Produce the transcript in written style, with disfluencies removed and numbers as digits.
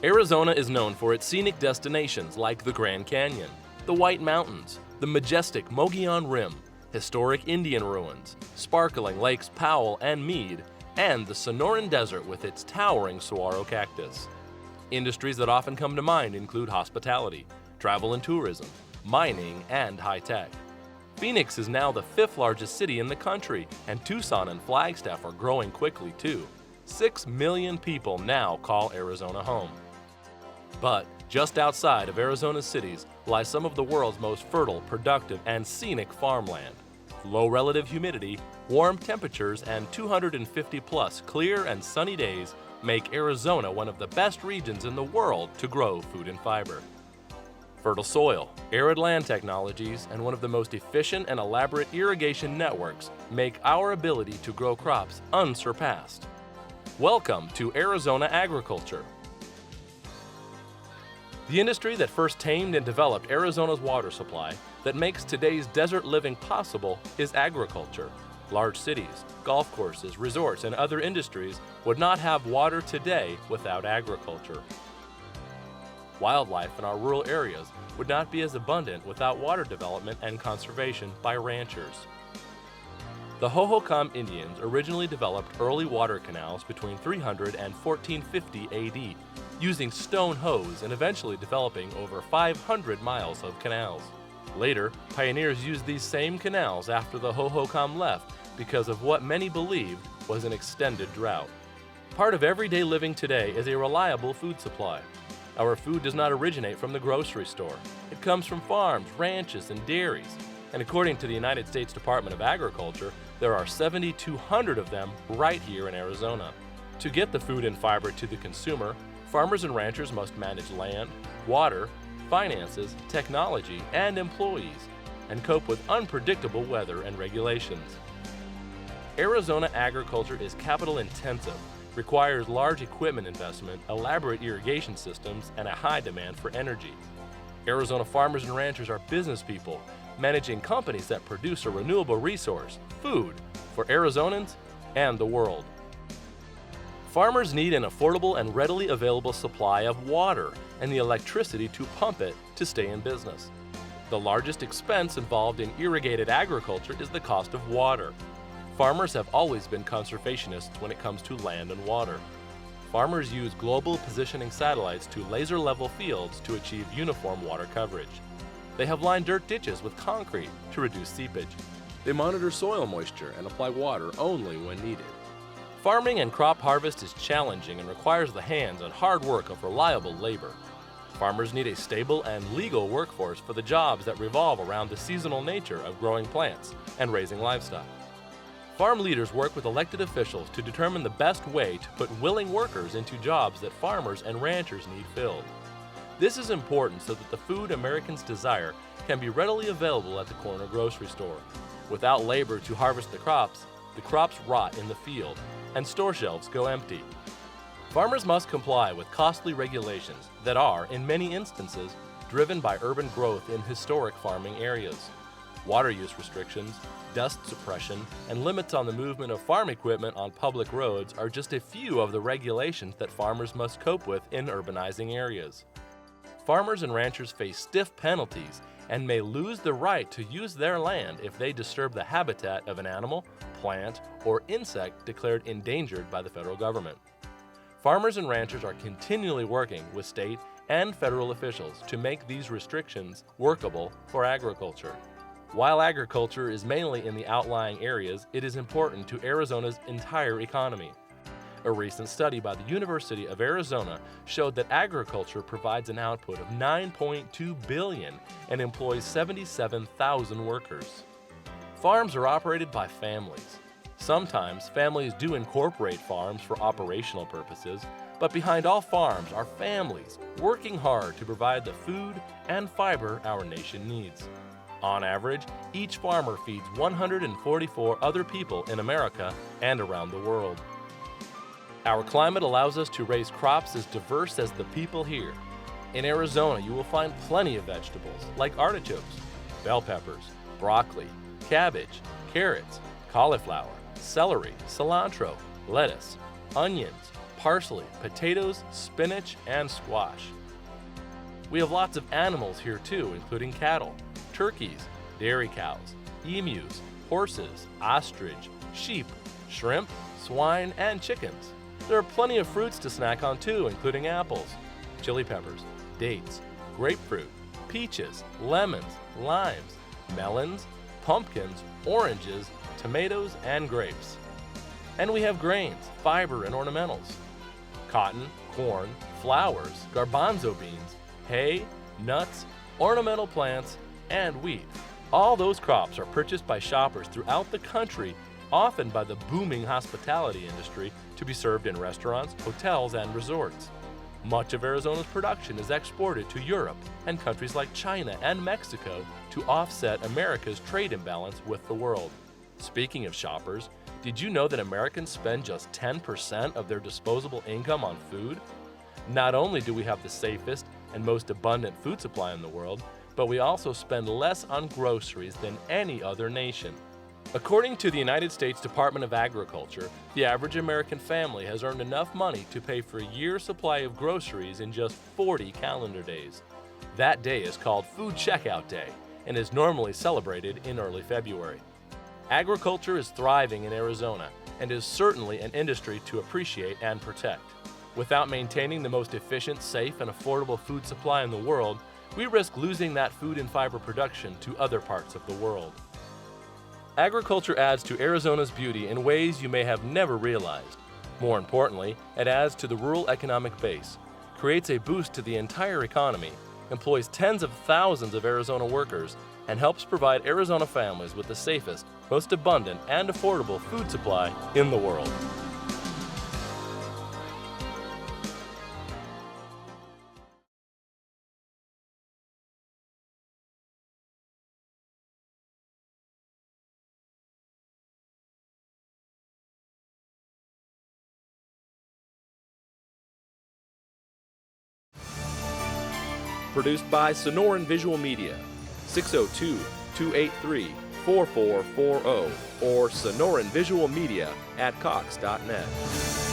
Arizona is known for its scenic destinations like the Grand Canyon, the White Mountains, the majestic Mogollon Rim, historic Indian ruins, sparkling Lakes Powell and Meade, and the Sonoran Desert with its towering saguaro cactus. Industries that often come to mind include hospitality, travel and tourism, mining, and high-tech. Phoenix is now the 5th largest city in the country, and Tucson and Flagstaff are growing quickly too. 6 million people now call Arizona home. But just outside of Arizona's cities lie some of the world's most fertile, productive, and scenic farmland. Low relative humidity, warm temperatures, and 250-plus clear and sunny days make Arizona one of the best regions in the world to grow food and fiber. Fertile soil, arid land technologies, and one of the most efficient and elaborate irrigation networks make our ability to grow crops unsurpassed. Welcome to Arizona agriculture. The industry that first tamed and developed Arizona's water supply that makes today's desert living possible is agriculture. Large cities, golf courses, resorts, and other industries would not have water today without agriculture. Wildlife in our rural areas would not be as abundant without water development and conservation by ranchers. The Hohokam Indians originally developed early water canals between 300 and 1450 AD, using stone hoes and eventually developing over 500 miles of canals. Later, pioneers used these same canals after the Hohokam left because of what many believed was an extended drought. Part of everyday living today is a reliable food supply. Our food does not originate from the grocery store. It comes from farms, ranches, and dairies. And according to the United States Department of Agriculture, there are 7,200 of them right here in Arizona. To get the food and fiber to the consumer, farmers and ranchers must manage land, water, finances, technology, and employees, and cope with unpredictable weather and regulations. Arizona agriculture is capital intensive, requires large equipment investment, elaborate irrigation systems, and a high demand for energy. Arizona farmers and ranchers are business people, managing companies that produce a renewable resource, food, for Arizonans and the world. Farmers need an affordable and readily available supply of water and the electricity to pump it to stay in business. The largest expense involved in irrigated agriculture is the cost of water. Farmers have always been conservationists when it comes to land and water. Farmers use global positioning satellites to laser level fields to achieve uniform water coverage. They have lined dirt ditches with concrete to reduce seepage. They monitor soil moisture and apply water only when needed. Farming and crop harvest is challenging and requires the hands and hard work of reliable labor. Farmers need a stable and legal workforce for the jobs that revolve around the seasonal nature of growing plants and raising livestock. Farm leaders work with elected officials to determine the best way to put willing workers into jobs that farmers and ranchers need filled. This is important so that the food Americans desire can be readily available at the corner grocery store. Without labor to harvest the crops rot in the field, and store shelves go empty. Farmers must comply with costly regulations that are, in many instances, driven by urban growth in historic farming areas. Water use restrictions, dust suppression, and limits on the movement of farm equipment on public roads are just a few of the regulations that farmers must cope with in urbanizing areas. Farmers and ranchers face stiff penalties and may lose the right to use their land if they disturb the habitat of an animal, plant, or insect declared endangered by the federal government. Farmers and ranchers are continually working with state and federal officials to make these restrictions workable for agriculture. While agriculture is mainly in the outlying areas, it is important to Arizona's entire economy. A recent study by the University of Arizona showed that agriculture provides an output of $9.2 billion and employs 77,000 workers. Farms are operated by families. Sometimes families do incorporate farms for operational purposes, but behind all farms are families working hard to provide the food and fiber our nation needs. On average, each farmer feeds 144 other people in America and around the world. Our climate allows us to raise crops as diverse as the people here. In Arizona, you will find plenty of vegetables like artichokes, bell peppers, broccoli, cabbage, carrots, cauliflower, celery, cilantro, lettuce, onions, parsley, potatoes, spinach, and squash. We have lots of animals here too, including cattle, turkeys, dairy cows, emus, horses, ostrich, sheep, shrimp, swine, and chickens. There are plenty of fruits to snack on too, including apples, chili peppers, dates, grapefruit, peaches, lemons, limes, melons, pumpkins, oranges, tomatoes, and grapes. And we have grains, fiber, and ornamentals. Cotton, corn, flowers, garbanzo beans, hay, nuts, ornamental plants, and wheat. All those crops are purchased by shoppers throughout the country, often by the booming hospitality industry, to be served in restaurants, hotels, and resorts. Much of Arizona's production is exported to Europe and countries like China and Mexico to offset America's trade imbalance with the world. Speaking of shoppers, did you know that Americans spend just 10% of their disposable income on food? Not only do we have the safest and most abundant food supply in the world, but we also spend less on groceries than any other nation. According to the United States Department of Agriculture, the average American family has earned enough money to pay for a year's supply of groceries in just 40 calendar days. That day is called Food Checkout Day and is normally celebrated in early February. Agriculture is thriving in Arizona and is certainly an industry to appreciate and protect. Without maintaining the most efficient, safe, and affordable food supply in the world, we risk losing that food and fiber production to other parts of the world. Agriculture adds to Arizona's beauty in ways you may have never realized. More importantly, it adds to the rural economic base, creates a boost to the entire economy, employs tens of thousands of Arizona workers, and helps provide Arizona families with the safest, most abundant, and affordable food supply in the world. Produced by Sonoran Visual Media, 602-283-4440 or sonoranvisualmedia@cox.net.